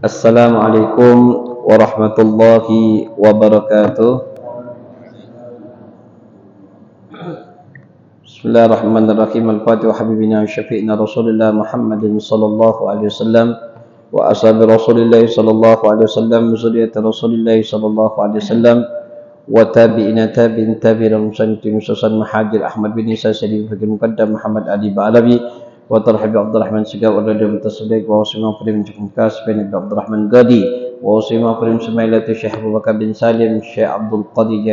Assalamualaikum warahmatullahi wabarakatuh. Bismillahirrahmanirrahim. Al-Fatiha habibina syafi'ina Rasulillah Muhammadin sallallahu alaihi wasallam wa ashabi Rasulillah sallallahu alaihi wasallam, zuriyat Rasulillah sallallahu alaihi wasallam wa tabi'ina tabi'in tabi'in musannitin musasan Mahajir Ahmad bin Isa Syarif Fakir Muqaddam Muhammad Ali Ba'alawi wa tarhabi Abdurrahman Sigab wa radiyallahu tasdiq wa usima Farim Jukumkas bin Abdurrahman Gadi wa usima Farim Sumailatu Syekh Abu Bakar bin Salim Syekh Abdul Qadir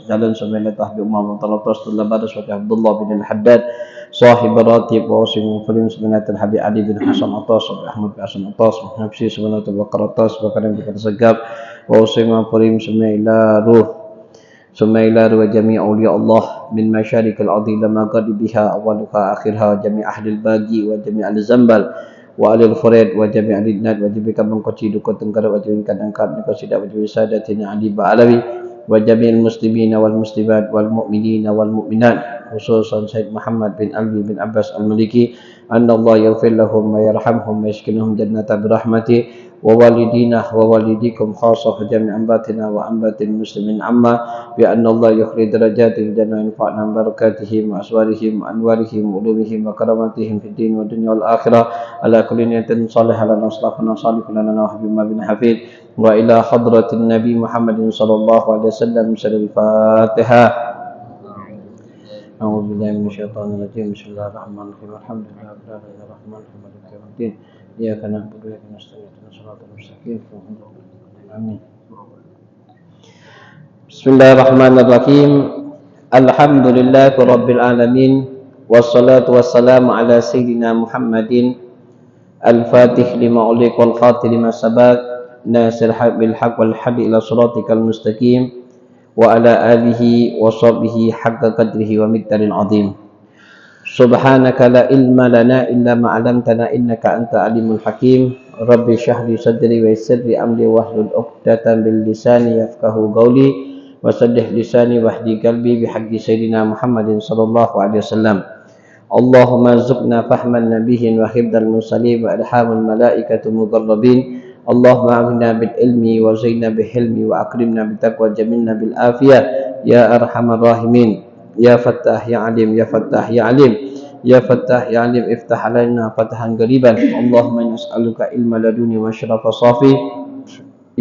Jalan Sumailatu Habib Umar Mutalatas Tullah Badas wa Abdullah bin Al-Haddad Sahib Ratib wa usima Farim Sumailatu Habib Ali bin Hasan Atas wa Ahmad bin Hasan Atas wa Nafsi Sumailatu Bakar Atas wa Karim bin Segab wa usima Farim Sumailaruh Sumailar wa jami' awliya Allah min masyarikal adil ma biha awaluha akhirha jami' ahlil bagi wa jami' al-zambal wa alil furid wa jami' al-idnad wa jibika mengkoci duka tenggara wa jami' kadangkab ni kasidak wa jami' sadatina Ali Ba'alawi wa jami' al-muslimina wal muslimat wal mu'minina wal mu'minat khususan Sayyid Muhammad bin Ali bin Abbas al-Maliki anna Allah yaghfir lahum wa yarhamhum wa yaskinhum jannata birahmati wa walidina wa walidikum khasah jami' ambatina wa ambatil muslimin amma bi anna Allah yukhri darajatil jannah infa'na barakatihim wa aswarihim wa anwarihim wa ulumihim wa karamatihim fid din wa dunya wal akhirah ala kulli niyatin salihah lana aslahana salihun lana wa habibna bin hafid wa ila hadratin nabi Muhammadin sallallahu alaihi wasallam salil fatihah. A'udzu billahi minasyaitonir rajim. Bismillahirrahmanirrahim. Alhamdulillahirabbil alamin arrahmanirrahim maliki yaumiddin. Iyyaka na'budu wa iyyaka nasta'in ihdinas siratal mustaqim. Amin. Bismillahirrahmanirrahim. Alhamdulillahirabbil alamin wassalatu wassalamu ala sayyidina Muhammadin al-fatih lima uliq wal khatim lima sabaq nasir bil haqq wal hadi ila siratikal mustaqim wa ala alihi wa sahbihi haqqa qadrihi wa miqdarin azim. Subhanaka la ilma lana illa ma 'allamtana innaka anta alimul hakim. Rabbi shrah li sadri wa yassir li amri wahlul 'uqdatam bil lisani yafqahu qawli wa saddih lisani wahdi qalbi bihaqqi sayyidina Muhammadin sallallahu alaihi wasallam. Allahumma zukna fahman nabiyyin wa hibdal mursalin wa ilhamul malaikatu muqarrabin. Allahumma aghna bil ilmi wa zaina bil hilmi wa akrimna bit taqwa jamilna bil afiyah ya arhamar rahimin ya fattah ya alim ya fattah ya alim ya fattah ya alim iftah alaina fatahan qariban. Allahumma nas'aluka ilma laduni wa syarafa safi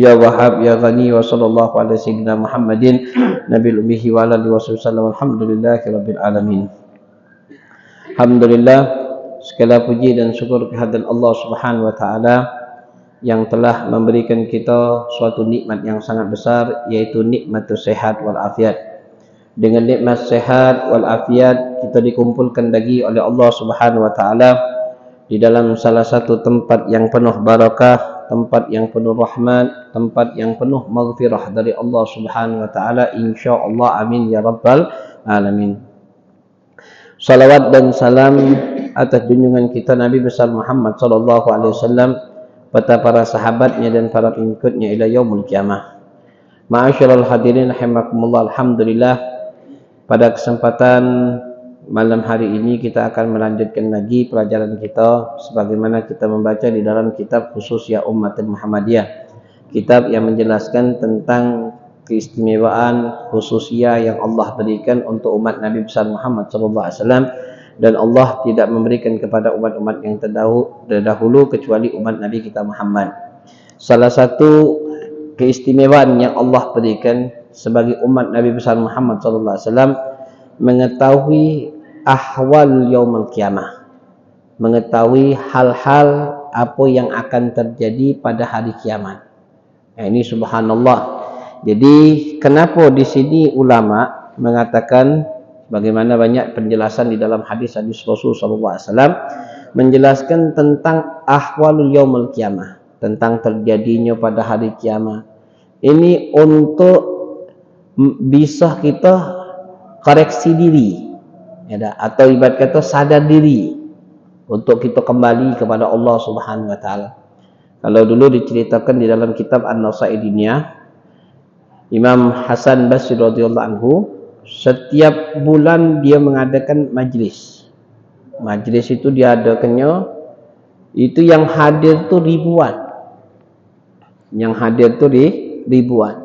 ya wahhab ya ghani wa sallallahu ala sayyidina Muhammadin nabil ummihi wa alihi wasallam. Alhamdulillahi rabbil alamin. Alhamdulillah, segala puji dan syukur kehadirat Allah Subhanahu wa taala yang telah memberikan kita suatu nikmat yang sangat besar, yaitu nikmatus sehat wal afiat. Dengan nikmat sehat wal afiat kita dikumpulkan lagi oleh Allah Subhanahu wa taala di dalam salah satu tempat yang penuh barakah, tempat yang penuh rahmat, tempat yang penuh maghfirah dari Allah Subhanahu wa taala, insyaallah. Amin ya rabbal alamin. Salawat dan salam atas junjungan kita Nabi besar Muhammad sallallahu alaihi wasallam, pada para sahabatnya dan para pengikutnya ila yaumul qiyamah. Ma'asyiral hadirin rahimakumullah. Alhamdulillah, pada kesempatan malam hari ini kita akan melanjutkan lagi pelajaran kita sebagaimana kita membaca di dalam kitab Khususiyah Ummatul Muhammadiyah, kitab yang menjelaskan tentang keistimewaan khususiyah yang Allah berikan untuk umat Nabi besar Muhammad sallallahu alaihi wasallam, dan Allah tidak memberikan kepada umat-umat yang terdahulu kecuali umat Nabi kita Muhammad. Salah satu keistimewaan yang Allah berikan sebagai umat Nabi besar Muhammad sallallahu alaihi wasallam, mengetahui ahwal yaumul qiyamah, mengetahui hal-hal apa yang akan terjadi pada hari kiamat. Nah, ini subhanallah. Jadi kenapa di sini ulama mengatakan, bagaimana banyak penjelasan di dalam hadis-hadis Rasul sallallahu alaihi wasallam menjelaskan tentang ahwalul yaumul qiyamah, tentang terjadinya pada hari kiamat. Ini untuk bisa kita koreksi diri, ya, atau ibarat kata sadar diri untuk kita kembali kepada Allah Subhanahu wa taala. Kalau dulu diceritakan di dalam kitab An-Nasaidiniyah, Imam Hasan Basri radhiyallahu anhu setiap bulan dia mengadakan majlis. Majlis itu diadakannya, itu yang hadir tu ribuan. Yang hadir tu ribuan.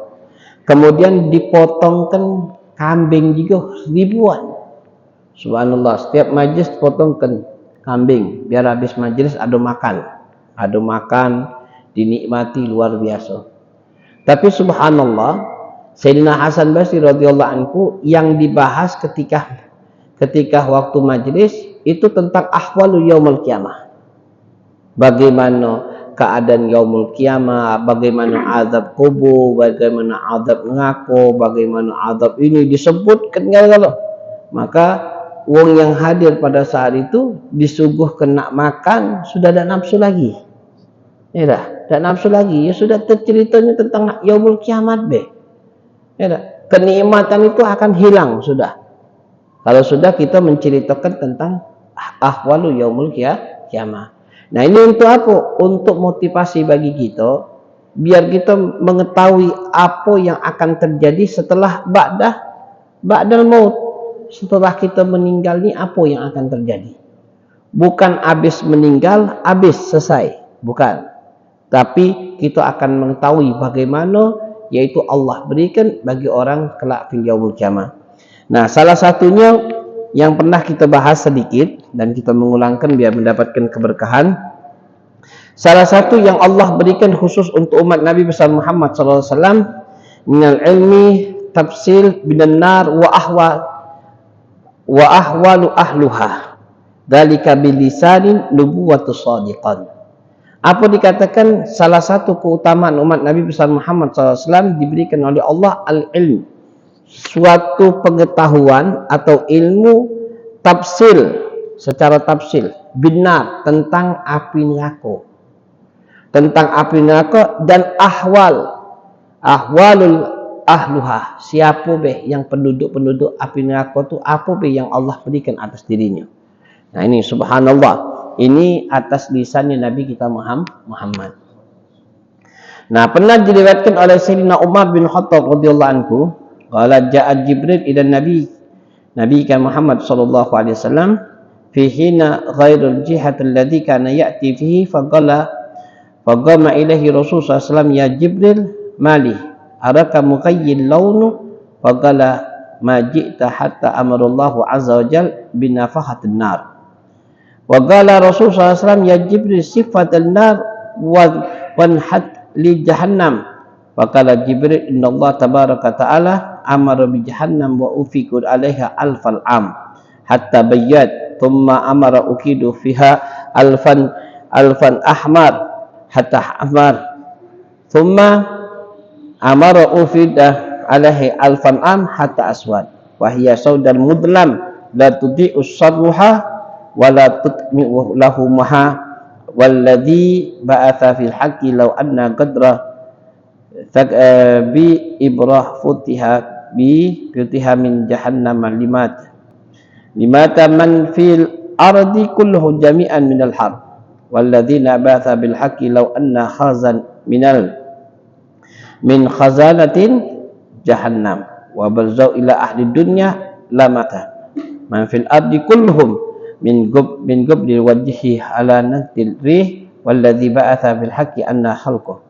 Kemudian dipotongkan kambing juga ribuan. Subhanallah, setiap majlis potongkan kambing biar habis majlis ada makan, dinikmati luar biasa. Tapi subhanallah, Sayyidina Hasan Basri radhiyallahu anhu yang dibahas ketika waktu majlis itu tentang ahwalu yaumul qiyamah. Bagaimana keadaan yaumul qiyamah, bagaimana azab kubur, bagaimana azab neraka, bagaimana azab ini disebutkan segala. Maka wong yang hadir pada saat itu disuguhkan nak makan sudah tak nafsu lagi. Ya dah, tak nafsu lagi. Ya sudah terceritanya tentang yaumul kiamat be. Ya dah, kenikmatan itu akan hilang sudah. Kalau sudah kita menceritakan tentang ahwalu yaumul kiamat. Nah, ini untuk apa? Untuk motivasi bagi kita biar kita mengetahui apa yang akan terjadi setelah ba'dal maut. Setelah kita meninggal ni apa yang akan terjadi? Bukan habis meninggal, habis selesai. Bukan. Tapi kita akan mengetahui bagaimana yaitu Allah berikan bagi orang kelak fil yaumul qiyamah. Nah, salah satunya yang pernah kita bahas sedikit dan kita mengulangkan biar mendapatkan keberkahan. Salah satu yang Allah berikan khusus untuk umat Nabi besar Muhammad sallallahu alaihi wasallam minal ilmi tafsil binan nar wa ahwalu ahluha dalika bilisanin nubuwatus shadiqan. Apa dikatakan salah satu keutamaan umat Nabi besar Muhammad SAW diberikan oleh Allah al-ilm, suatu pengetahuan atau ilmu tafsil, secara tafsil benar tentang api neraka, dan ahwalul ahluha, siapa be yang penduduk api neraka tu, apa be yang Allah berikan atas dirinya. Nah, ini subhanallah, ini atas lisannya Nabi kita Muhammad. Nah, pernah diriwayatkan oleh Sayyidina Umar bin Khattab radhiyallahu anhu, qala ja'a Jibril ila Nabi kan Muhammad sallallahu alaihi wasallam fi hina ghairul jihad alladhi kana ya'ti fihi faqama ilaihi Rasul sallallahu alaihi wasallam, ya Jibril mali araka muqayyil launu faqala ma ji'ta hatta amarallahu azza wa jalla binafahatin nar. Wa qala Rasul sallallahu alaihi wasallam, ya Jibril sifatul nar wanhat li jahannam. Wa qala Jibril innallaha tabaraka ta'ala amara bi jahannam wa ufiqud 'alaiha alfal am hatta bayyat thumma amara ukidu fiha alfan ahmar hatta ahmar thumma amara ufida 'alaihi alfan am hatta aswad wa hiya saudan mudlam la tudi'u sadruha wala tutmi'u lahu maha walladhi ba'atha fil haqqi law anna qadra bi ibrah futiha min jahannam limata man fil ardi kulluhu jami'an minal har walladhina ba'atha bil haqqi law anna khazan min khazanatin jahannam wa barzau ila ahli dunya lamata man fil ardi kulluhum min gubli wajhi ala natil rih walladhi ba'atha bil haqqi anna khalqah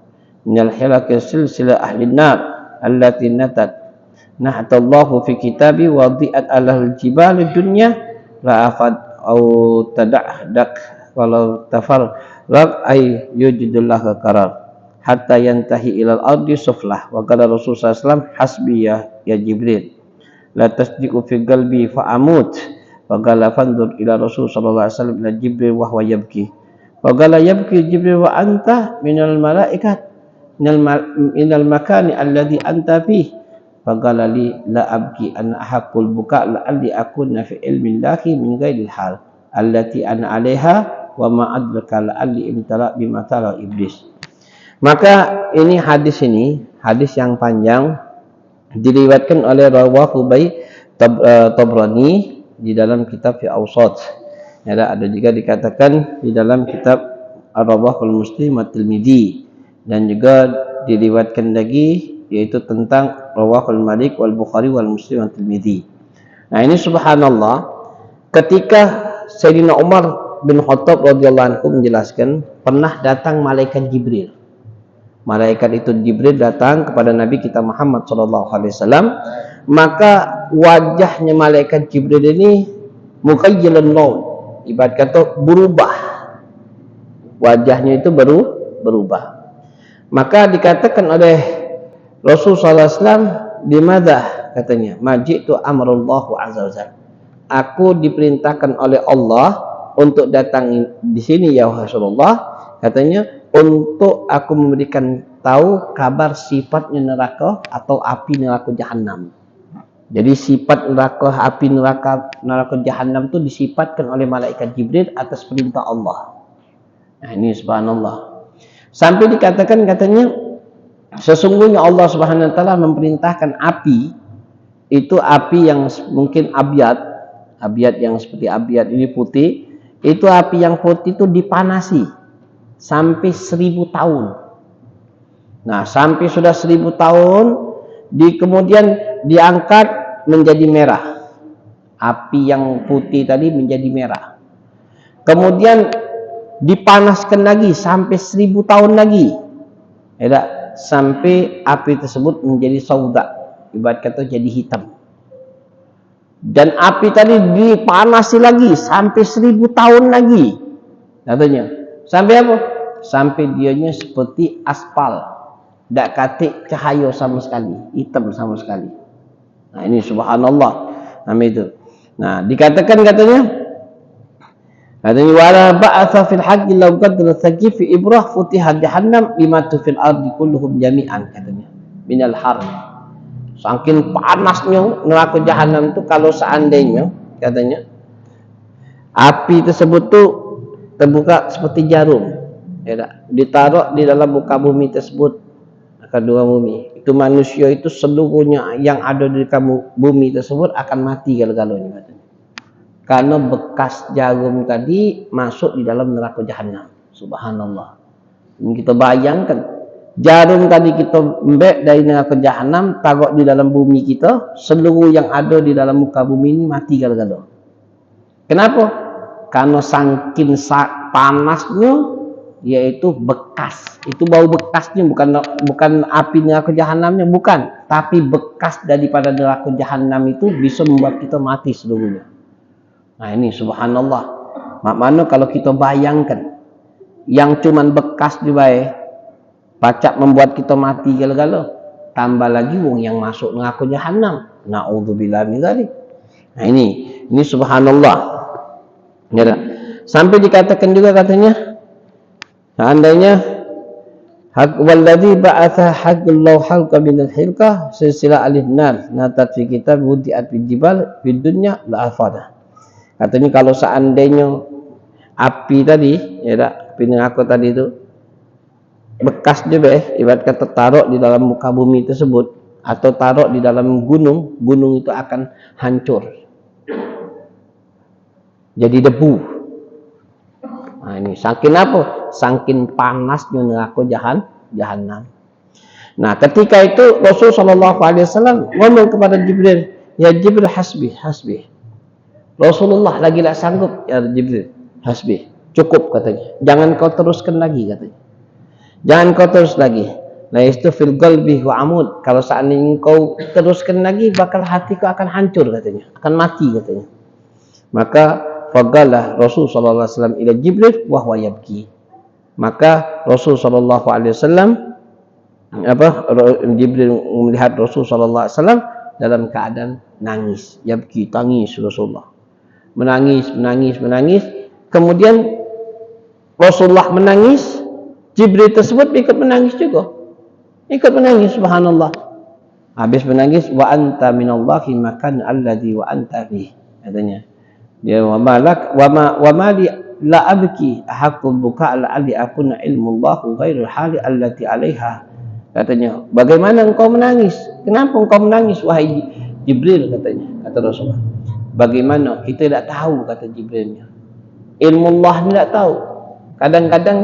minal hilaki silsila ahli nar allati nahatallahu fi kitabi wa di'at alal jibali dunya la afad au tadahdak walau tafarraq ay yujidullah karar hatta yantahi ilal ardi suflah. Wa qala Rasul sallallahu alaihi wasallam hasbi ya Jibril la tasdiqu fi qalbi fa amut. Wa qala fandur ila Rasul sallallahu alaihi wasallam ila Jibril wa huwa yabki. Wa qala yabki Jibril wa anta minal malaikat minal makani alladhi anta fih. Wa qala li la abki an ahqul buka la alli akunna fi ilmi llahi min ghairil hal allati ana 'alaiha wa ma adraka la alli imtala bima tala iblis. Maka ini hadis yang panjang diriwayatkan oleh rawahu Tabrani di dalam kitab fi Awsat. Ada juga dikatakan di dalam kitab Ar-Rawahul Muslim at-Tirmidzi, dan juga diriwayatkan lagi yaitu tentang Rawahul Malik wal Bukhari wal Muslim at-Tirmidzi. Nah, ini subhanallah, ketika Sayyidina Umar bin Khattab radhiyallahu anhu menjelaskan pernah datang malaikat Jibril Malaikat itu Jibril datang kepada Nabi kita Muhammad SAW, maka wajahnya malaikat Jibril ini mughayyirun laun, ibarat kata berubah, wajahnya itu berubah. Maka dikatakan oleh Rasulullah SAW, bimadha, katanya, majitu amrullahu azza wajalla, aku diperintahkan oleh Allah untuk datang di sini ya Rasulullah, katanya, untuk aku memberikan tahu kabar sifatnya neraka atau api neraka jahanam. Jadi sifat neraka, api neraka jahanam itu disifatkan oleh malaikat Jibril atas perintah Allah. Nah, ini subhanallah. Sampai dikatakan, katanya, sesungguhnya Allah Subhanahu wa taala memerintahkan api, itu api yang mungkin abyad yang seperti abyad ini putih, itu api yang putih itu dipanasi sampai 1000 tahun. Nah, sampai sudah 1000 tahun, kemudian diangkat menjadi merah. Api yang putih tadi menjadi merah. Kemudian dipanaskan lagi sampai 1000 tahun lagi, ya, sampai api tersebut menjadi sauda, ibarat kata jadi hitam. Dan api tadi dipanasi lagi sampai 1000 tahun lagi, katanya. Sampai apa? Sampai dianya seperti aspal, tak katik cahaya sama sekali, hitam sama sekali. Nah, ini subhanallah nama itu. Nah, dikatakan, katanya wala ba'atha fil haqqi law qadra thaqif fi ibrah futihat jahannam bima fil ardi kulluhum jami'an, katanya, minal har. Saking panasnya neraka jahanam itu, kalau seandainya, katanya, api tersebut tuh terbuka seperti jarum, ya, ditaruh di dalam muka bumi tersebut, kedua bumi itu, manusia itu seluruhnya yang ada di bumi tersebut akan mati gal-galanya, katanya, karena bekas jarum tadi masuk di dalam neraka jahanam. Subhanallah. Ini kita bayangkan, jarum tadi kita embek dari neraka jahanam, taruh di dalam bumi kita, seluruh yang ada di dalam muka bumi ini mati gal-galanya. Kenapa? Karena saking panasnya, yaitu bekas, itu bau bekasnya, bukan api neraka jahanamnya, bukan, tapi bekas daripada neraka jahanam itu bisa membuat kita mati seluruhnya. Nah, ini subhanallah. Maknanya kalau kita bayangkan yang cuman bekas dibae pacak membuat kita mati gala-gala, tambah lagi wong yang masuk neraka jahanam. Naudzubillah min dzalik. Nah, ini subhanallah. Ya, sampai dikatakan juga, katanya, seandainya walladzi ba'atha haqqallahu halqa minal hilqah silsilah alif nar natat fi kitab wudi'at fil jibal fid dunya la afada. Katanya, kalau seandainya api tadi, ya, api neraka tadi itu bekas juga, ibarat kata taruh di dalam muka bumi tersebut atau taruh di dalam gunung itu akan hancur jadi debu. Nah, ini saking apa? Saking panasnya neraka jahanam. Nah, ketika itu Rasulullah SAW ngomong kepada Jibril, ya Jibril, hasbi. Rasulullah lagi tak sanggup, ya Jibril, hasbi, cukup, katanya, jangan kau teruskan lagi, katanya, jangan kau terus lagi. Nah, itu fil qalbi wa amud, kalau seandainya kau teruskan lagi, bakal hati kau akan hancur, katanya, akan mati, katanya. Maka faqala Rasul sallallahu alaihi wasallam ila Jibril wa huwa yabki. Maka Rasul sallallahu alaihi wasallam, Jibril melihat Rasul sallallahu alaihi wasallam dalam keadaan nangis, yabki, tangis Rasulullah. Menangis. Kemudian Rasulullah menangis, Jibril tersebut ikut menangis juga. Subhanallah. Habis menangis, wa anta minallahi makan alladhi wa anta bih, katanya. Dia wa ma li la abki haqqul buka la ali akuna ilmullahu ghairul hali allati alaiha, katanya. Bagaimana engkau menangis? Kenapa engkau menangis, wahai Jibril, katanya, kata Rasulullah. Bagaimana? Kita tidak tahu, kata Jibrilnya. Ilmu Allah tidak tahu. Kadang-kadang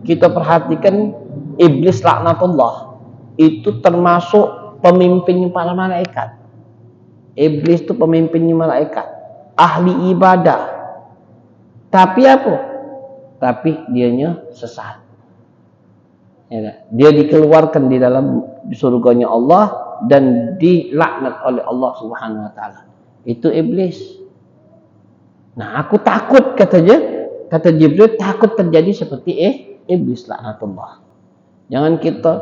kita perhatikan iblis laknatullah itu termasuk pemimpinnya para malaikat. Iblis itu pemimpinnya malaikat, ahli ibadah. Tapi apa? Tapi dianya sesat. Ya tak? Dia dikeluarkan di dalam surganya Allah dan dilaknat oleh Allah Subhanahu wa taala. Itu iblis. Nah, aku takut kata Jibril, takut terjadi seperti iblis laknatullah. Jangan kita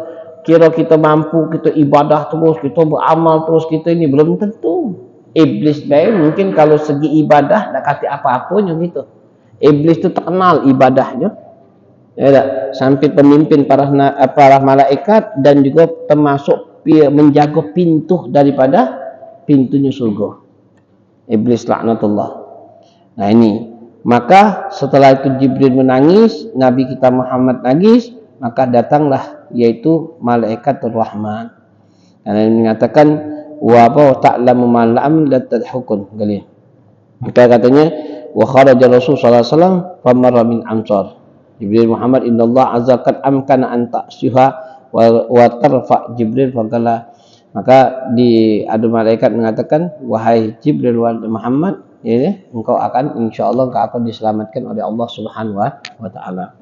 kira kita mampu, kita ibadah terus, kita beramal terus, kita ini belum tentu. Iblis baik mungkin kalau segi ibadah tak kata apa-apanya gitu. Iblis itu terkenal ibadahnya. Ya tak? Sampai pemimpin para malaikat dan juga termasuk menjaga pintu daripada pintunya surga. Iblis laknatullah. Nah ini, maka setelah itu Jibril menangis, Nabi kita Muhammad nangis, maka datanglah yaitu malaikat Rahman. Dan ini mengatakan wa ta'lamu ma lam la tadhukun kali. Maka katanya wa kharaja Rasul sallallahu alaihi wasallam famarra min amsar. Jibril Muhammad innallaha azza qad amkana an ta'siha wa tarfa Jibril faqala. Maka ada malaikat mengatakan wahai Jibril wa Muhammad, ya, engkau akan insyaallah engkau akan diselamatkan oleh Allah Subhanahu wa taala.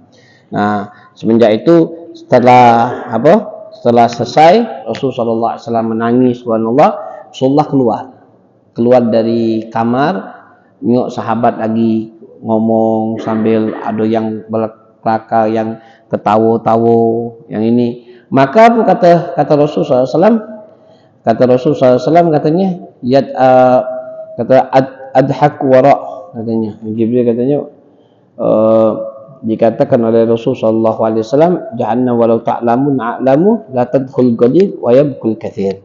Nah, semenjak itu setelah selesai Rasul sallallahu alaihi wasallam menangis subhanallah, Rasulullah keluar dari kamar, tengok sahabat lagi ngomong sambil ada yang belakang yang ketawa-tawa yang ini. Maka apa kata Rasul sallallahu alaihi wasallam? Kata Rasul sallallahu alaihi wasallam katanya kata adhak wara katanya. Jibril katanya dikatakan oleh Rasul sallallahu alaihi wasallam jahannam walau ta'lamun a'lamu la tadkhul qalil wa yabkul katsir.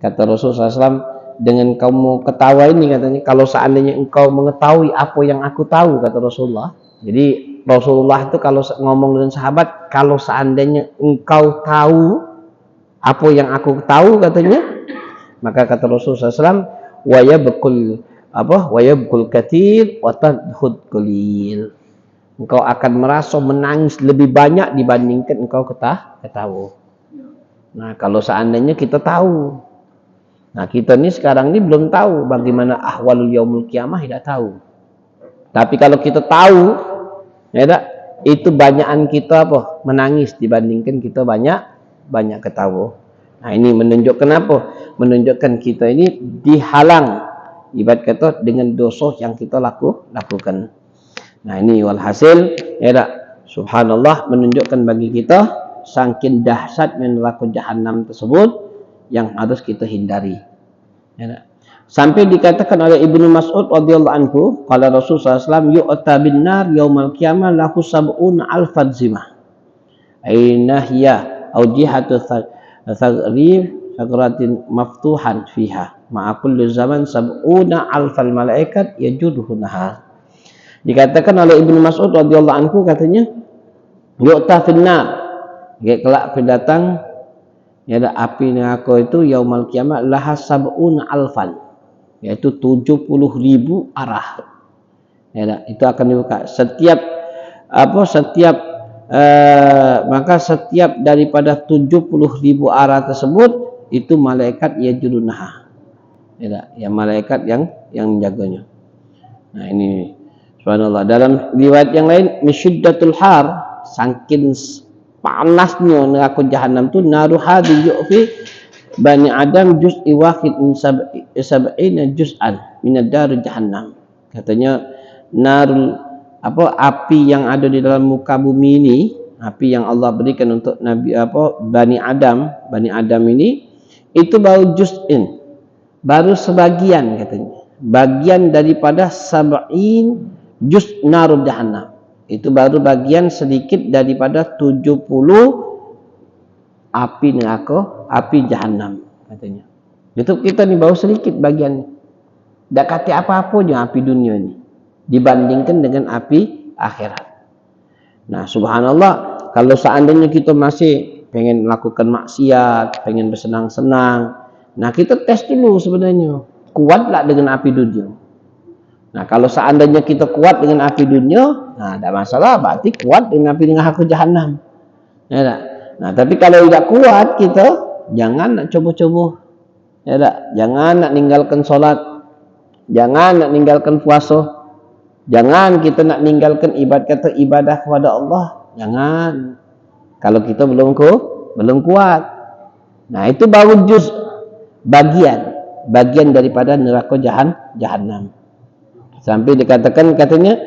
Kata Rasul sallallahu alaihi wasallam, dengan kamu ketawa ini katanya, kalau seandainya engkau mengetahui apa yang aku tahu, kata Rasulullah. Jadi Rasulullah itu kalau ngomong dengan sahabat, kalau seandainya engkau tahu apa yang aku tahu katanya, maka kata Rasulullah SAW wa yabkul katsir wa tadhud qalil. Engkau akan merasa menangis lebih banyak dibandingkan engkau ketawa. Nah, kalau seandainya kita tahu. Nah, kita ni sekarang ni belum tahu bagaimana ahwalul yaumul qiyamah, tidak tahu. Tapi kalau kita tahu, ya tak, itu banyakan kita menangis dibandingkan kita banyak ketawa. Nah, ini menunjukkan apa? Menunjukkan kita ini dihalang ibarat kata dengan dosa yang kita lakukan. Nah, ini walhasil ya tak, subhanallah, menunjukkan bagi kita saking dahsyatnya neraka jahanam tersebut yang harus kita hindari. Ya tak? Sampai dikatakan oleh Ibnu Mas'ud radhiyallahu anhu, qala Rasul sallallahu alaihi wasallam yu'ta bin nar yaumal qiyamah lahu sab'una alfan zimah. Aina hiya au jihatu taghrib sakratin maftuhan fiha ma'a kulli zaman sab'una alfal malaikat yajuduhu nahar. Dikatakan oleh Ibnu Mas'ud radhiyallahu anhu katanya yu'ta fin nar, kelak datang ya ada api neraka itu yaumal qiyamah laha sab'una alfan, yaitu 70.000 arah. Ya, itu akan dibuka maka setiap daripada 70.000 arah tersebut itu malaikat yajudunaha. Ya, malaikat yang menjaganya. Nah, ini subhanallah. Dalam riwayat yang lain misyiddatul har, saking panasnya neraka jahanam tu naruhadi yu'fi bani adam juz'i wahid min sab'ina juz'an min ad-dar jahannam. Katanya api yang ada di dalam muka bumi ini, api yang Allah berikan untuk Bani Adam ini, itu baru juz'in, baru sebagian katanya. Bagian daripada sab'in juz' narul jahannam. Itu baru bagian sedikit daripada 70 api neraka, api jahanam katanya. Itu kita ni baru sedikit bagian. Tak kata apa-apa je api dunia ni dibandingkan dengan api akhirat. Nah, subhanallah, kalau seandainya kita masih pengen melakukan maksiat, pengen bersenang-senang, nah kita tes dulu sebenarnya, kuatlah dengan api dunia. Nah, kalau seandainya kita kuat dengan api dunia, nah tak masalah, berarti kuat dengan api dengan neraka jahanam. Ya tak? Nah, tapi kalau tidak kuat kita, jangan nak coba-coba. Ya tak? Jangan nak ninggalkan solat, jangan nak ninggalkan puasa, jangan kita nak ninggalkan ibadah kepada Allah, jangan. Kalau kita belum kuat. Nah, itu baru juz bagian daripada neraka jahanam. Sampai dikatakan katanya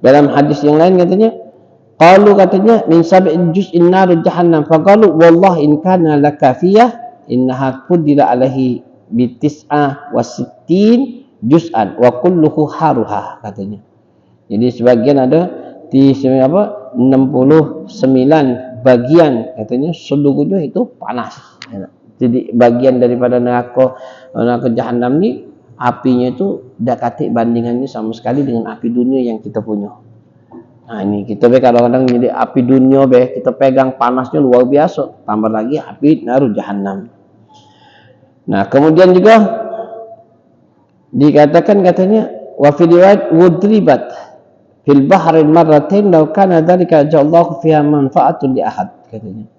dalam hadis yang lain katanya qalu katanya min sab'in juz'in nar jahannam faqalu wallahi in kana lakafiyah innaha qudira alaihi bi tis'a wa sittin juz'an wa kulluhu haruha katanya. Jadi sebagian ada di 69 bagian katanya seluruhnya itu panas. Jadi bagian daripada neraka jahanam ni apinya itu dak katik bandingannya sama sekali dengan api dunia yang kita punya. Nah, ini kita kadang-kadang jadi api dunia kita pegang panasnya luar biasa, tambah lagi api naru jahanam. Nah, kemudian juga dikatakan katanya wa fi riwayat wudribat fil bahri marratain law kana dzalika ja'allahu fiha manfaatun li ahad katanya.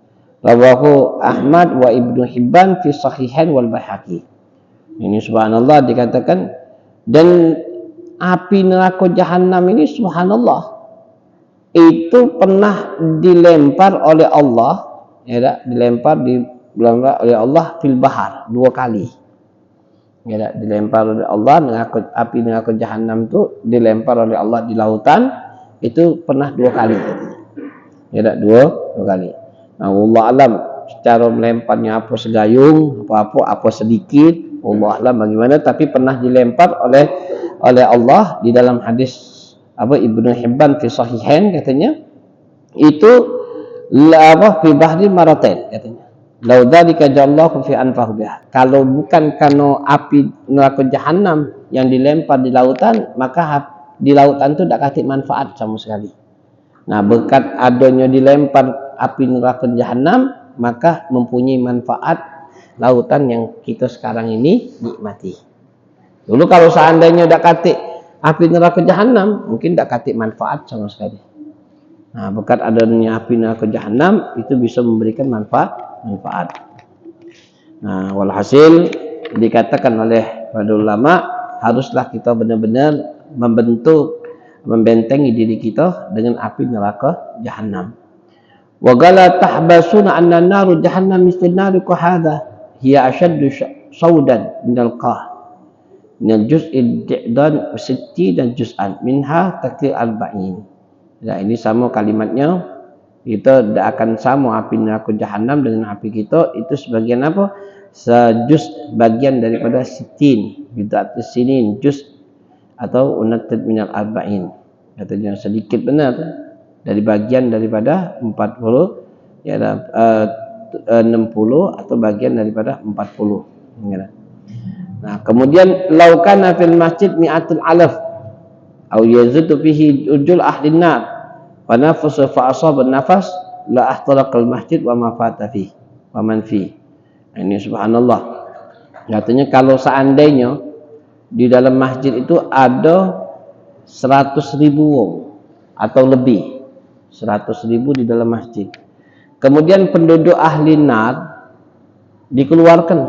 Rawahu Ahmad wa Ibnu Hibban fi sahihain wal Baihaqi. Ini subhanallah dikatakan, dan api neraka jahanam ini subhanallah itu pernah dilempar oleh Allah, ya, dilempar oleh Allah fil bahar 2 kali. Ya, dilempar oleh Allah api neraka jahanam itu dilempar oleh Allah di lautan itu pernah 2 kali. Ya, 2 kali. Nah, Allah alam secara melemparnya apa segayung, apa sedikit, Allah alam bagaimana, tapi pernah dilempar oleh Allah di dalam hadis Ibnu Hibban fi sahihain katanya itu fi bahri maratain katanya. Lau dzalika jallahu fi anfahu biha. Kalau bukan karena api neraka jahanam yang dilempar di lautan, maka di lautan itu tidak kasih manfaat sama sekali. Nah, berkat adanya dilempar api neraka jahanam, maka mempunyai manfaat lautan yang kita sekarang ini nikmati. Dulu kalau seandainya tidak kasih api neraka jahanam, mungkin tidak kasih manfaat sama sekali. Nah, berkat adanya api neraka jahanam itu bisa memberikan manfaat. Nah, walhasil dikatakan oleh para ulama, haruslah kita benar-benar membentengi diri kita dengan api neraka jahanam. Wa qala tahbasuna anna naru jahannam mislu nariku hadha hiya ashaddu saudan minal qah. Min juz'id di'dan 60 dan juz'an minha takdir arba'in. Nah, ini sama kalimatnya. Kita tidak akan sama api neraka jahanam dengan api kita itu sebagian apa? Sejuz bagian daripada sitin, bid'at sinin juz atau unatad minal arba'in. Katanya sedikit benar dari bagian daripada 40 ya 60 atau bagian daripada 40. Nah, kemudian laukana fil masjid mi'atul alaf au yazidu fihi ujul ahlin nar wa nafasa fa asaba nafas la ahtaraqal masjid wa ma fata fi wa man fi. Ini subhanallah. Katanya kalau seandainya di dalam masjid itu ada 100.000 wong atau lebih, 100.000 di dalam masjid. Kemudian penduduk ahli nar dikeluarkan,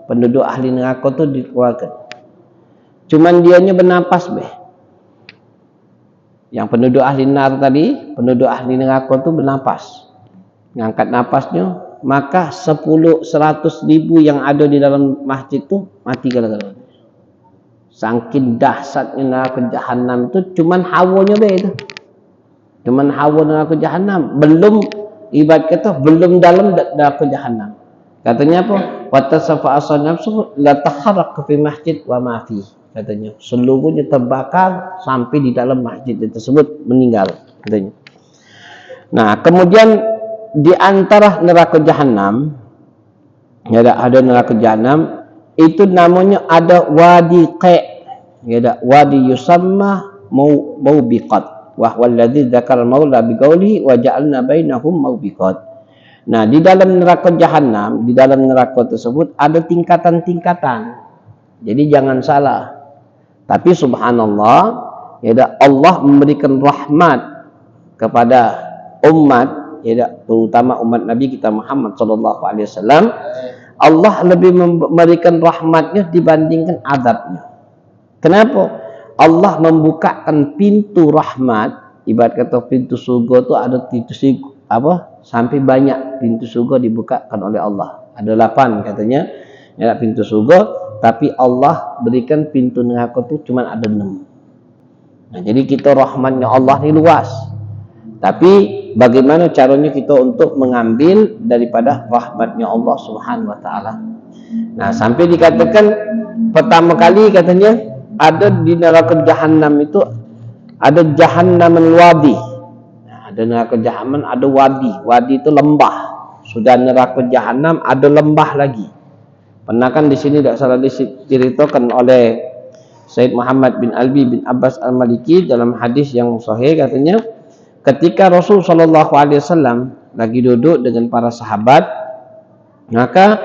penduduk ahli neraka itu dikeluarkan. Cuman dianya bernapas Yang penduduk ahli nar tadi, penduduk ahli neraka itu bernapas, ngangkat napasnya, maka 100.000 yang ada di dalam masjid itu mati gara-gara. Saking dahsyatnya neraka jahanam itu cuman hawanya itu. Cuman hawa neraka jahanam, belum ibarat kata belum dalam neraka jahanam. Katanya apa? Wa tasafa asanafsu la taharraq fi masjid wa ma fi. Katanya seluruhnya terbakar sampai di dalam masjid tersebut meninggal katanya. Nah, kemudian di antara neraka jahanam ada neraka jahanam itu namanya ada wadi ada wadi yusamma maubiqat wa huwa alladzi dzakara maula biqaulihi wa ja'alna bainahum maubiqat. Nah, di dalam neraka jahanam, di dalam neraka tersebut ada tingkatan-tingkatan. Jadi jangan salah. Tapi subhanallah, Allah memberikan rahmat kepada umat, terutama umat Nabi kita Muhammad sallallahu alaihi wasallam. Allah lebih memberikan rahmatnya dibandingkan azabnya. Kenapa? Allah membukakan pintu rahmat, ibarat kata pintu surga itu ada pintu sampai banyak pintu surga dibukakan oleh Allah. Ada 8 katanya ya, pintu surga, tapi Allah berikan pintu neraka tu cuma ada 6. Nah, jadi kita rahmatnya Allah ni luas. Tapi bagaimana caranya kita untuk mengambil daripada rahmatnya Allah Subhanahu wa taala? Nah, sampai dikatakan pertama kali katanya ada di neraka Jahannam itu ada Jahannaman wadi. Nah, ada neraka Jahannam, ada wadi. Wadi itu lembah. Sudah neraka Jahannam ada lembah lagi. Pernah kan di sini tidak salah diceritakan oleh Said Muhammad bin Alwi bin Abbas Al-Maliki dalam hadis yang sahih, katanya ketika Rasul sallallahu alaihi wasallam lagi duduk dengan para sahabat, maka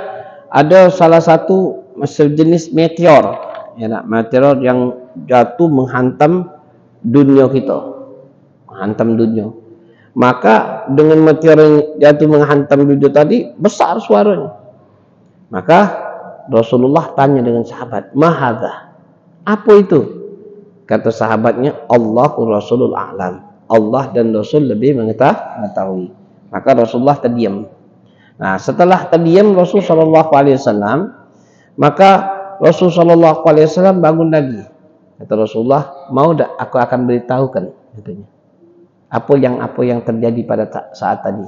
ada salah satu sejenis meteor, ya, meteor yang jatuh menghantam dunia kita, menghantam dunia. Maka dengan meteor yang jatuh menghantam dunia tadi besar suaranya. Maka Rasulullah tanya dengan sahabat, "Mahadha?" Apa itu? Kata sahabatnya, Allahu Rasulul A'lam. Allah dan Rasul lebih mengetahui. Maka Rasulullah terdiam. Nah, setelah terdiam Rasul sallallahu alaihi wasallam, maka Rasul sallallahu alaihi wasallam bangun lagi. Kata Rasulullah, "Mau tak aku akan beritahukan?" katanya. Apa yang terjadi pada saat tadi?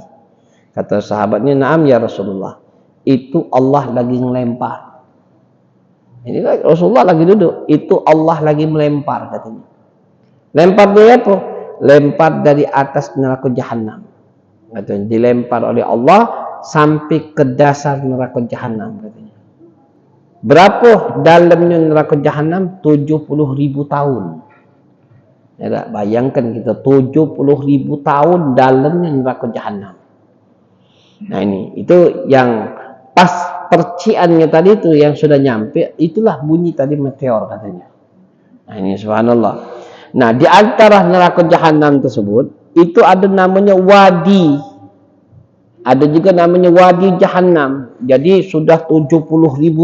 Kata sahabatnya, "Na'am ya Rasulullah." Itu Allah lagi ngelempar. Ini kan Rasulullah lagi duduk, itu Allah lagi melempar katanya. Lempar dari apa? Lempar dari atas neraka Jahannam. Katanya dilempar oleh Allah sampai ke dasar neraka Jahannam katanya. Berapa dalamnya neraka Jahannam? 70.000 tahun. Ya tak? Bayangkan kita 70.000 tahun dalamnya neraka Jahannam. Nah ini, itu yang pas perciannya tadi itu yang sudah nyampe, itulah bunyi tadi meteor katanya. Nah ini subhanallah. Nah di antara neraka Jahannam tersebut itu ada namanya wadi, ada juga namanya wadi Jahannam. Jadi sudah 70.000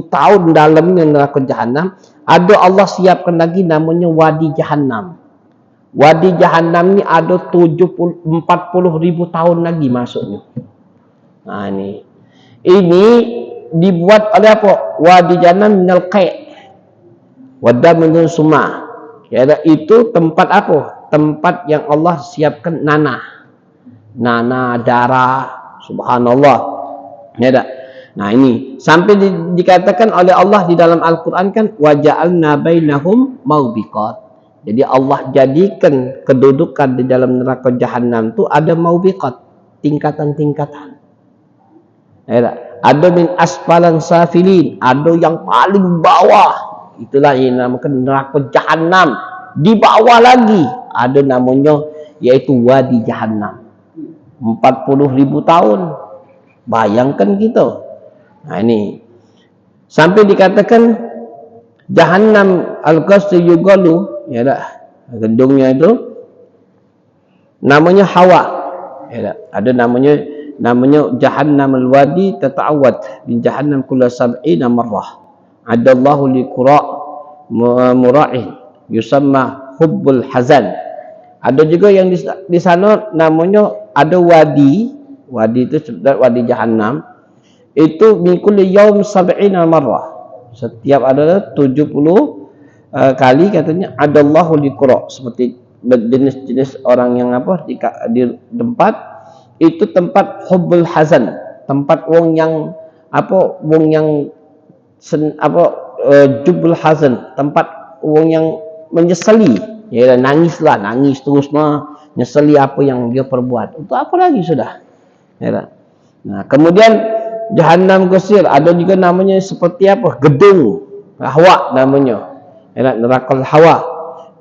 tahun dalamnya neraka Jahannam, ada Allah siapkan lagi namanya wadi Jahannam. Wadi Jahannam ini ada 40.000 tahun lagi masuknya. Nah ini dibuat oleh apa? Wadi Jahannam minal qai' wadam min sumah. Ya, itu tempat apa? Tempat yang Allah siapkan nanah, darah, subhanallah. Ya tak? Nah ini sampai dikatakan oleh Allah di dalam Al-Quran kan, waja'alna bainahum maubiqat. Jadi Allah jadikan kedudukan di dalam neraka Jahannam itu ada maubiqat, tingkatan-tingkatan. Ya tak? Ada min asfalan safilin, ada yang paling bawah, itulah yang dinamakan neraka Jahannam. Di bawah lagi ada namanya yaitu wadi Jahannam, 40.000 tahun. Bayangkan kita. Nah ini sampai dikatakan Jahannam al-qasri yugalu, ya dah, gedungnya itu namanya Hawa, ya dah. Ada namanya Jahannam al-wadi tata'awad bin Jahannam kulla sab'ina marrah. Adallahu liqra' mura'in yusamma hubbul hazan. Ada juga yang di sana namanya ada wadi itu wadi Jahannam, itu min kulli yaum sab'ina marrah. Setiap ada 70 kali katanya adallahu liqra', seperti jenis-jenis orang yang apa di tempat itu tempat hubbul hazan, tempat wong yang apa, wong yang jubul hazan, tempat wong yang menyesali, ya nangis terus nyesali apa yang dia perbuat. Itu apa lagi sudah, ya. Nah kemudian Jahannam Qasir ada juga namanya seperti apa, gedung Hawa namanya, ya, neraka Hawa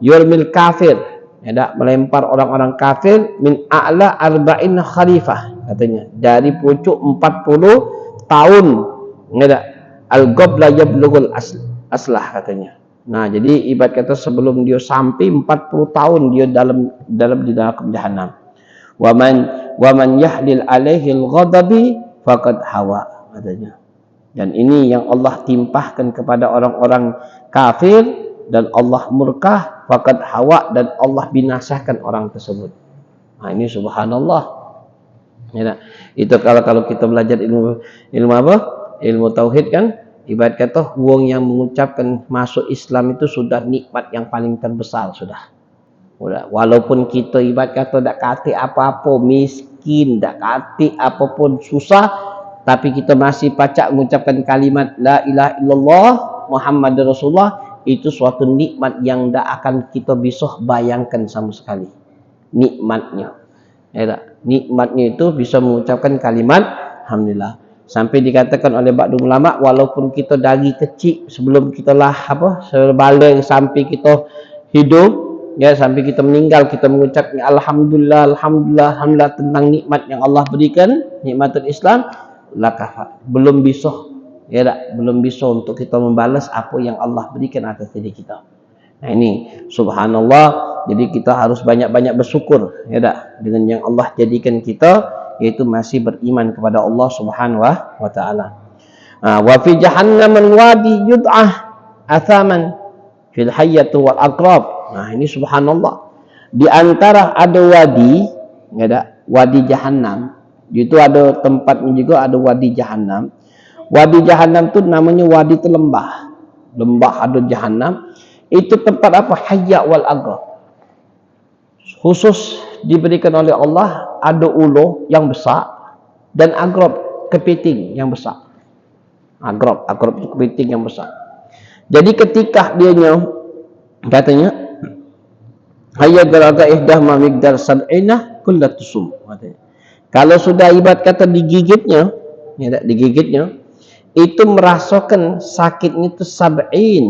yurmil kafir, ya, melempar orang-orang kafir min a'la arba'in khalifah katanya, dari pucuk 40 tahun, ya, al-qabla yablughul aslah katanya. Nah jadi ibarat kata sebelum dia sampai 40 tahun dia dalam di neraka Jahannam. Waman yahlil alaihi al-ghadabi faqad hawa katanya. Dan ini yang Allah timpahkan kepada orang-orang kafir dan Allah murka, faqad hawa, dan Allah binasakan orang tersebut. Nah ini subhanallah. Ya, itu kalau kita belajar ilmu apa? Ilmu tauhid kan, ibarat kata wong yang mengucapkan masuk Islam itu sudah nikmat yang paling terbesar sudah. Walaupun kita ibarat kata dak kate apa-apa, miskin, dak kate apapun susah, tapi kita masih pacak mengucapkan kalimat la ilaha illallah Muhammadur Rasulullah, itu suatu nikmat yang dak akan kita bisa bayangkan sama sekali. Nikmatnya. Ya, nikmatnya itu bisa mengucapkan kalimat alhamdulillah. Sampai dikatakan oleh ba'du ulama, walaupun kita dari kecil sebelum kita balik sampai kita hidup, ya sampai kita meninggal, kita mengucap alhamdulillah, alhamdulillah, alhamdulillah tentang nikmat yang Allah berikan, nikmatul Islam, lakah belum bisa, ya tak? Belum bisa untuk kita membalas apa yang Allah berikan atas diri kita. Nah ini subhanallah, jadi kita harus banyak-banyak bersyukur, ya tak? Dengan yang Allah jadikan kita, yaitu masih beriman kepada Allah Subhanahu wa taala. Wa fi jahannam wadi yud'ah athaman fil hayyati wal aqrab. Nah, ini subhanallah. Di antara ada wadi, ya tak? Wadi Jahannam. Itu ada tempatnya juga, ada wadi Jahannam. Wadi Jahannam itu namanya wadi itu lembah. Lembah ada Jahannam. Itu tempat apa? Hayya wal aqrab. Khusus diberikan oleh Allah ada ulo yang besar dan agrab kepiting yang besar. Agrab kepiting yang besar. Jadi ketika dianya katanya hayya garaga ihdah ma migdar sab'ina kullatusum. Kalau sudah ibarat kata digigitnya, ya digigitnya, itu merasakan sakitnya itu sab'in,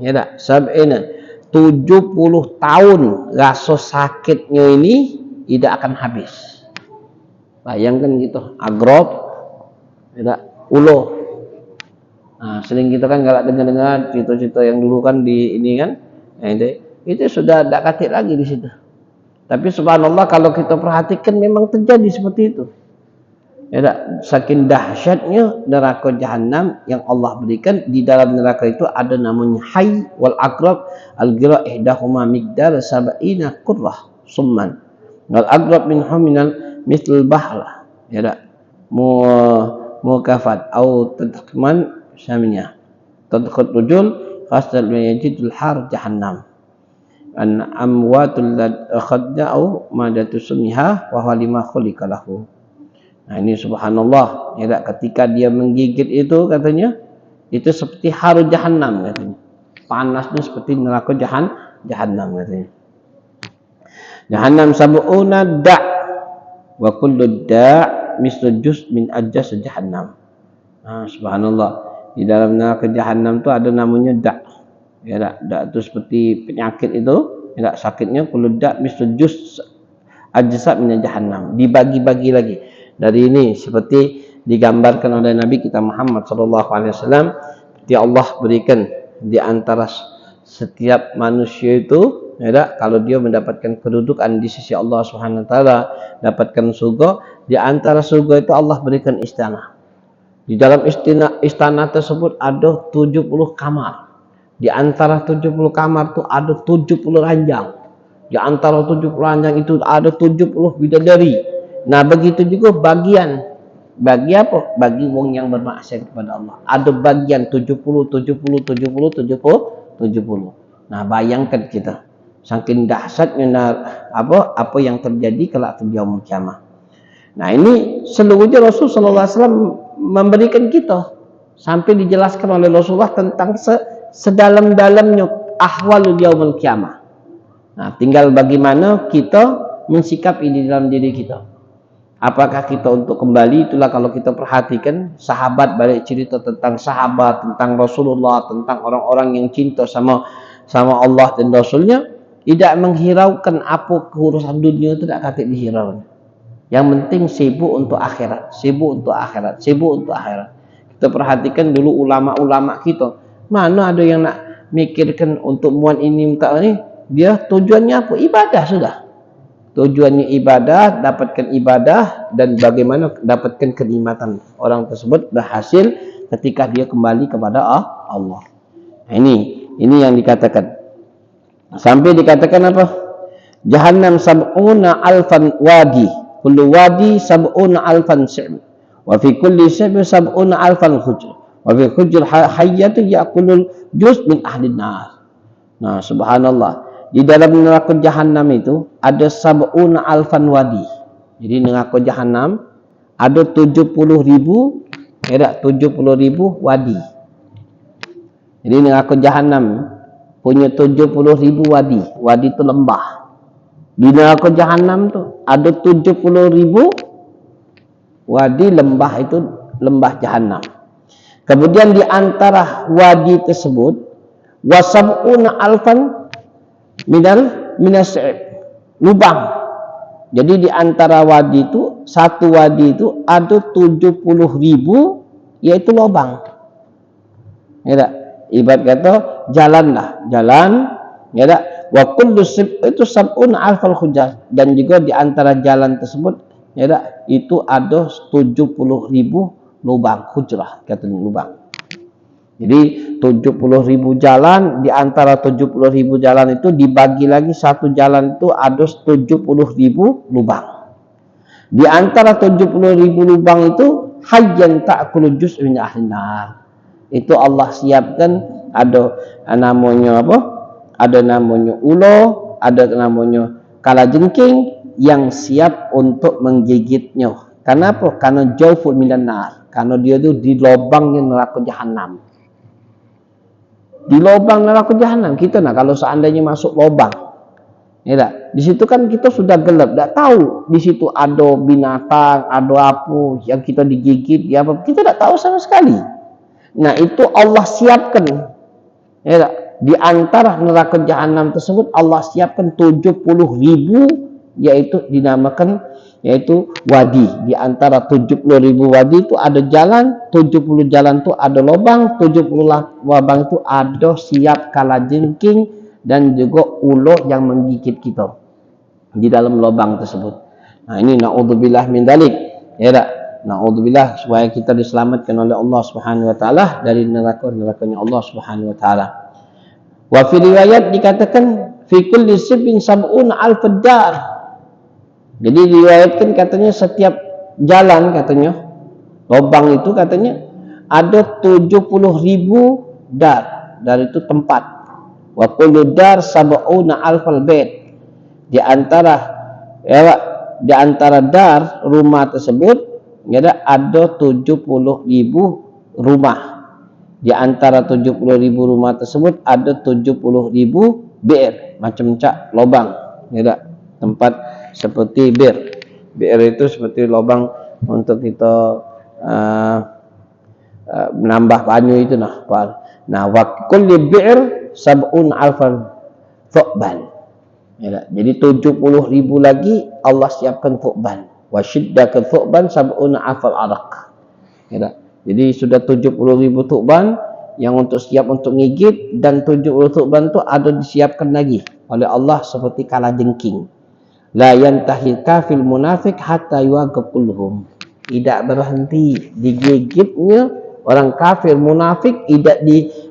ya tak? Sab'ina. 70 tahun rasa sakitnya ini tidak akan habis. Bayangkan gitu, agrab, tidak ulo. Nah, sering kita kan galak dengar cerita-cerita yang dulu kan di ini kan, nah, itu sudah tidak katik lagi di situ. Tapi subhanallah kalau kita perhatikan memang terjadi seperti itu. Ya, saking dahsyatnya neraka Jahannam yang Allah berikan. Di dalam neraka itu ada namanya Hayy wal Aqrab. Al-gira ihdahuma migdar sab'ina qurrah summan. Wal Aqrab minhum minal mithl bahr. Ya tak? Mukafat au tadkhman syaminya. Tadkhut rujul khasal yajidul har Jahannam. An amwatul lad khadda'u madatu sumiha wa halima khuliqalahu. Nah ini subhanallah, ya tak? Ketika dia menggigit itu katanya, itu seperti haru Jahannam katanya. Panasnya seperti neraka Jahannam katanya. Jahannam sab'una da' wa kullu da' mislu juz min ajas Jahannam. Nah, subhanallah. Di dalam neraka Jahannam itu ada namanya da'. Ya tak? Da' itu seperti penyakit itu, ya tak? Sakitnya kullu da' mislu juz ajza min Jahannam. Dibagi-bagi lagi. Dari ini seperti digambarkan oleh Nabi kita Muhammad SAW, seperti Allah berikan di antara setiap manusia itu, ya tak? Kalau dia mendapatkan kedudukan di sisi Allah Subhanahu Wa Taala, dapatkan surga, di antara surga itu Allah berikan istana. Di dalam istana tersebut ada 70 kamar. Di antara 70 kamar itu ada 70 ranjang. Di antara 70 ranjang itu ada 70 bidadari. Nah begitu juga bagian. Bagi apa? Bagi wong yang bermaksiat kepada Allah. Ada bagian 70. Nah bayangkan kita. Saking dahsyatnya apa yang terjadi kelak di yaumul kiamah. Nah ini seluruhnya Rasulullah SAW memberikan kita. Sampai dijelaskan oleh Rasulullah tentang sedalam-dalamnya ahwalul yaumul kiamah. Nah tinggal bagaimana kita mensikapi di dalam diri kita. Apakah kita untuk kembali, itulah kalau kita perhatikan sahabat, balik cerita tentang sahabat, tentang Rasulullah, tentang orang-orang yang cinta sama Allah dan Rasulnya, tidak menghiraukan apa keurusan dunia itu tidak katik dihiraukan. Yang penting sibuk untuk akhirat, sibuk untuk akhirat, sibuk untuk akhirat. Kita perhatikan dulu ulama-ulama kita, mana ada yang nak mikirkan untuk muan ini minta ini, dia tujuannya apa? Ibadah sudah. Tujuannya ibadah, dapatkan ibadah, dan bagaimana dapatkan kenikmatan orang tersebut berhasil ketika dia kembali kepada Allah. Nah, ini yang dikatakan. Sampai dikatakan apa? Jahannam sab'una alfan wadi. kullu wadi sab'una alfan si'b wa fi kulli si'b sab'una alfan hujr wa fi hujr hayyatu ya'kulul juz min ahli nar. Nah, subhanallah. Di dalam neraka jahanam itu ada sab'una alfan wadi. Jadi neraka jahanam ada 70.000 wadi. Jadi neraka jahanam punya 70.000 wadi. Wadi itu lembah. Di neraka jahanam tu ada 70.000 wadi, lembah itu lembah jahanam. Kemudian di antara wadi tersebut wasab'una alfan minas'ib, lubang. Jadi di antara wadi itu, satu wadi itu ada 70.000 yaitu lubang. Ya tak? Ibarat kata jalanlah, jalan, ya tak? Wa kullu itu sab'un alfal hujjar, dan juga di antara jalan tersebut, ya tak? Itu ada 70.000 lubang, hujrah katanya lubang. Jadi 70.000 jalan, di antara 70.000 jalan itu dibagi lagi satu jalan itu ada 70.000 lubang. Di antara 70.000 lubang itu hayyan ta'kulu juz' min ahli nar. Itu Allah siapkan ada namanya apa? Ada namanya ulo, ada namanya kalajengking yang siap untuk menggigitnya. Kenapa? Karena jauhul minan nar. Karena dia itu di lubangnya neraka jahanam. Di lubang neraka jahanam kita kalau seandainya masuk lubang, ya tak? Di situ kan kita sudah gelap, tak tahu di situ ada binatang, ada apa yang kita digigit, ya apa kita tak tahu sama sekali. Nah itu Allah siapkan, ya tak? Di antara neraka jahanam tersebut Allah siapkan 70.000, yaitu dinamakan yaitu wadi. Di antara 70.000 wadi itu ada jalan, 70 jalan itu ada lubang, 70 lubang itu ada siap kalajengking dan juga ulo yang menggigit kita di dalam lubang tersebut. Nah ini naudzubillah min dzalik, ya tak? Naudzubillah, supaya kita diselamatkan oleh Allah Subhanahu wa taala dari neraka-nerakanya Allah Subhanahu wa taala. Wa fi riwayat dikatakan fi kulli sibin sab'una alf dar. Jadi diriwayatkan katanya setiap jalan katanya lubang itu katanya ada 70.000 dar itu tempat. Wa kullu dar sab'una alfal bait. Di antara dar rumah tersebut ada 70.000 rumah. Di antara 70.000 rumah tersebut ada 70.000 bir, macam cak lubang, tempat seperti bir. Bir itu seperti lubang untuk kita menambah banyu itu nah. Nah, wa kulli bir sab'un alfan thu'ban. Jadi 70.000 lagi Allah siapkan thu'ban. Wa shiddaka thu'ban sab'un alfal araq. Jadi sudah 70.000 thu'ban yang untuk siap untuk ngigit, dan 70 thu'ban itu ada disiapkan lagi oleh Allah seperti kalajengking. La yantahil kafil munafik hatta yuwaqab kulluhum. Tidak berhenti digigitnya orang kafir munafik, tidak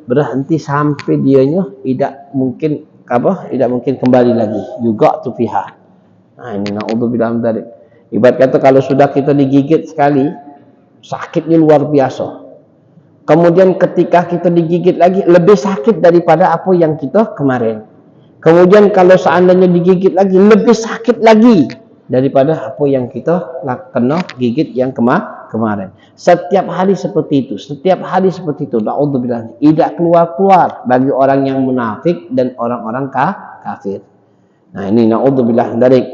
berhenti sampai dianya tidak mungkin kembali lagi. Juga tu fiha. Nah ini naudzubillah min dzalik. Ibarat kata kalau sudah kita digigit sekali, sakitnya luar biasa. Kemudian ketika kita digigit lagi lebih sakit daripada apa yang kita kemarin. Kemudian kalau seandainya digigit lagi lebih sakit lagi daripada apa yang kita kena gigit yang kemarin. Setiap hari seperti itu, Naudzubillah, tidak keluar bagi orang yang munafik dan orang-orang kafir. Nah ini naudzubillah dari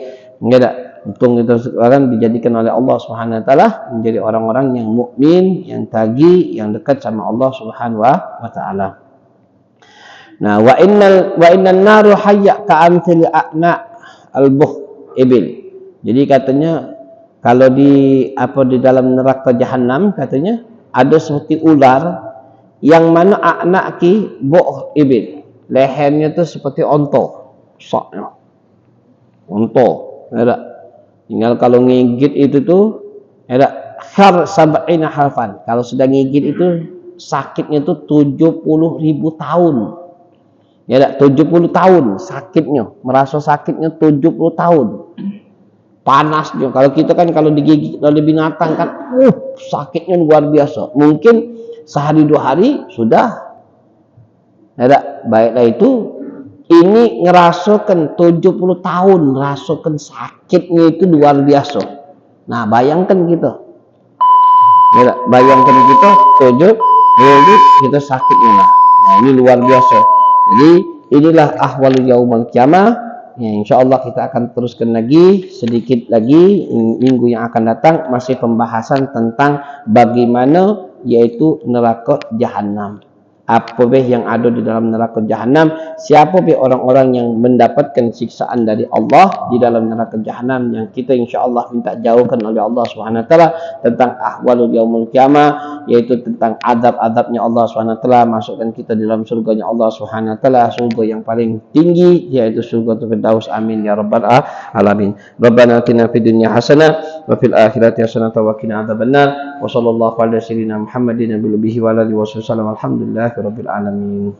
untung kita sekarang dijadikan oleh Allah Subhanahu wa taala menjadi orang-orang yang mukmin, yang taqi, yang dekat sama Allah Subhanahu wa taala. Nah, wa innan naru hayya ka'amthil a'na al-buh ibil. Jadi katanya kalau di dalam neraka jahanam katanya ada seperti ular yang mana a'naki buh ibil. Lehernya itu seperti onto, soknya. Onto, ada. Tinggal kalau ngigit itu tuh ada khar sab'ina halfan. Kalau sudah ngigit itu sakitnya itu 70.000 tahun. 70 tahun sakitnya, merasa sakitnya 70 tahun. panasnya. Kalau kita kan kalau digigit oleh binatang kan, sakitnya luar biasa. Mungkin sehari 2 hari sudah. Ada baiklah itu. Ini ngerasakan 70 tahun, ngerasakan sakitnya itu luar biasa. Nah, bayangkan kita. Ya, bayangkan kita 70 kita sakitnya. Nah, ini luar biasa. Jadi inilah ahwalul yaumul qiyamah. Ya, insyaallah kita akan teruskan lagi sedikit lagi minggu yang akan datang, masih pembahasan tentang bagaimana yaitu neraka jahanam. Apa yang ada di dalam neraka jahanam, siapa orang-orang yang mendapatkan siksaan dari Allah di dalam neraka jahanam, yang kita insyaallah minta jauhkan oleh Allah Subhanahu wa taala, tentang ahwalul yaumul qiyamah, yaitu tentang adab-adabnya Allah Subhanahu wa taala, masukkan kita di dalam surganya Allah Subhanahu wa taala, surga yang paling tinggi yaitu surga Firdaus. Amin ya rabbal alamin. Rabbana atina fid dunya hasanah wa fil akhirati hasanah wa qina adzabannar. Wa sallallahu ala sayyidina Muhammadin nabiyyi wa alihi wasallam. Alhamdulillah rabbil alamin.